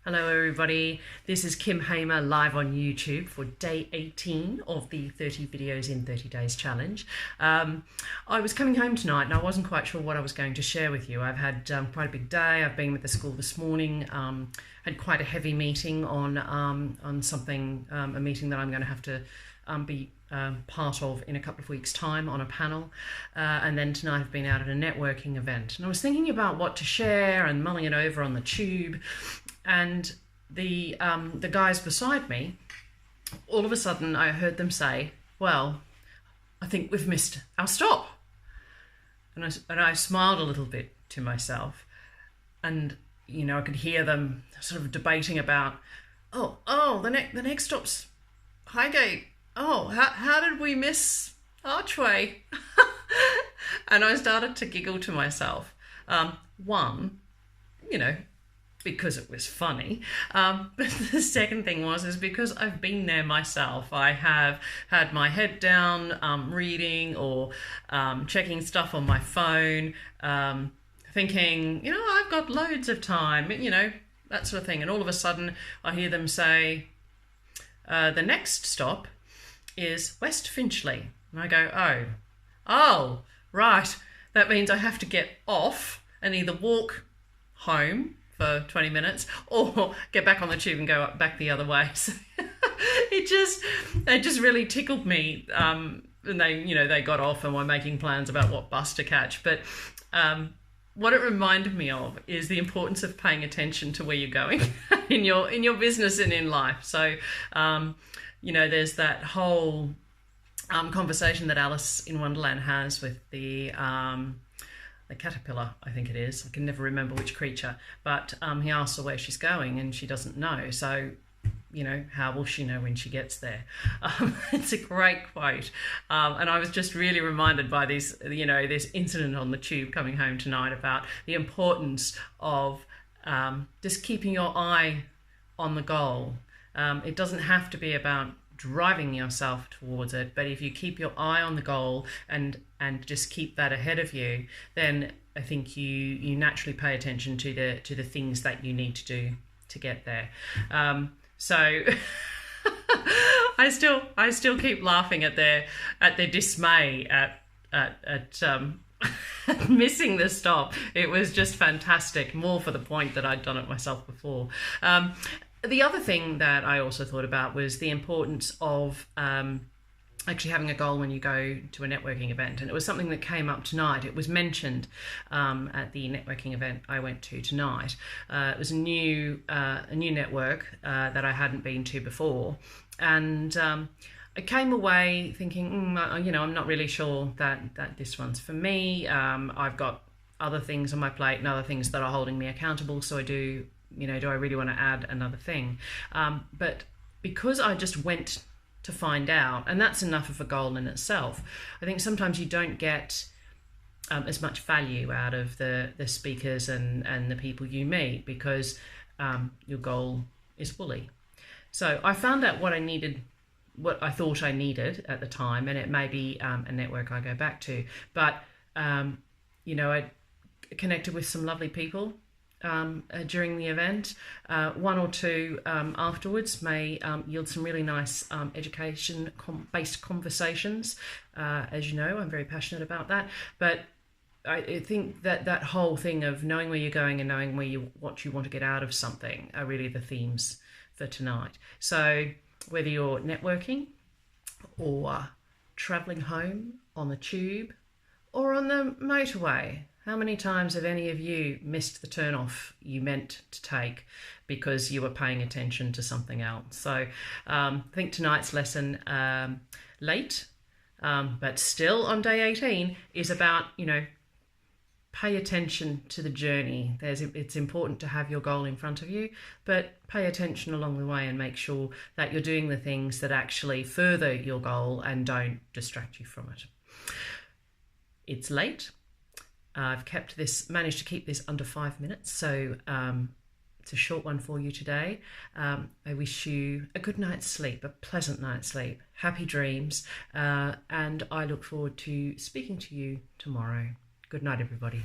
Hello everybody, this is Kim Hamer live on YouTube for day 18 of the 30 videos in 30 days challenge. I was coming home tonight and I wasn't quite sure what I was going to share with you. I've had quite a big day. I've been with the school this morning, had quite a heavy meeting on something, a meeting that I'm going to have to be part of in a couple of weeks' time on a panel, and then tonight I've been out at a networking event, and I was thinking about what to share and mulling it over on the tube, and the guys beside me, all of a sudden I heard them say, "Well, I think we've missed our stop," and I smiled a little bit to myself, and I could hear them sort of debating about, the next stop's Highgate. Oh, how did we miss Archway? And I started to giggle to myself. One, because it was funny. But the second thing is because I've been there myself. I have had my head down, reading or checking stuff on my phone, thinking, I've got loads of time, that sort of thing. And all of a sudden I hear them say, the next stop is West Finchley. And I go, oh, right. That means I have to get off and either walk home for 20 minutes or get back on the tube and go back the other way. So it just really tickled me. And they got off and were making plans about what bus to catch. But what it reminded me of is the importance of paying attention to where you're going in your business and in life. So, there's that whole conversation that Alice in Wonderland has with the caterpillar, I think it is. I can never remember which creature, but he asks her where she's going and she doesn't know. So, how will she know when she gets there? It's a great quote. And I was just really reminded by this incident on the tube coming home tonight about the importance of just keeping your eye on the goal. It doesn't have to be about driving yourself towards it, but if you keep your eye on the goal and just keep that ahead of you, then I think you naturally pay attention to the things that you need to do to get there. So I still keep laughing at their dismay at missing the stop. It was just fantastic, more for the point that I'd done it myself before. The other thing that I also thought about was the importance of actually having a goal when you go to a networking event. And it was something that came up tonight. It was mentioned at the networking event I went to tonight. It was a new network that I hadn't been to before. And I came away thinking, I'm not really sure that this one's for me. I've got other things on my plate and other things that are holding me accountable. So do I really want to add another thing? But because I just went to find out, and that's enough of a goal in itself, I think sometimes you don't get as much value out of the speakers and the people you meet because your goal is woolly. So I found out what I thought I needed at the time, and it may be a network I go back to. But, I connected with some lovely people during the event. One or two afterwards may yield some really nice education-based conversations. As you know, I'm very passionate about that. But I think that whole thing of knowing where you're going and knowing what you want to get out of something are really the themes for tonight. So whether you're networking or travelling home on the tube or on the motorway, how many times have any of you missed the turn-off you meant to take because you were paying attention to something else? So I think tonight's lesson, late, but still on day 18, is about, pay attention to the journey. It's important to have your goal in front of you, but pay attention along the way and make sure that you're doing the things that actually further your goal and don't distract you from it. It's late. I've managed to keep this under 5 minutes, so it's a short one for you today. I wish you a good night's sleep, a pleasant night's sleep, happy dreams, and I look forward to speaking to you tomorrow. Good night, everybody.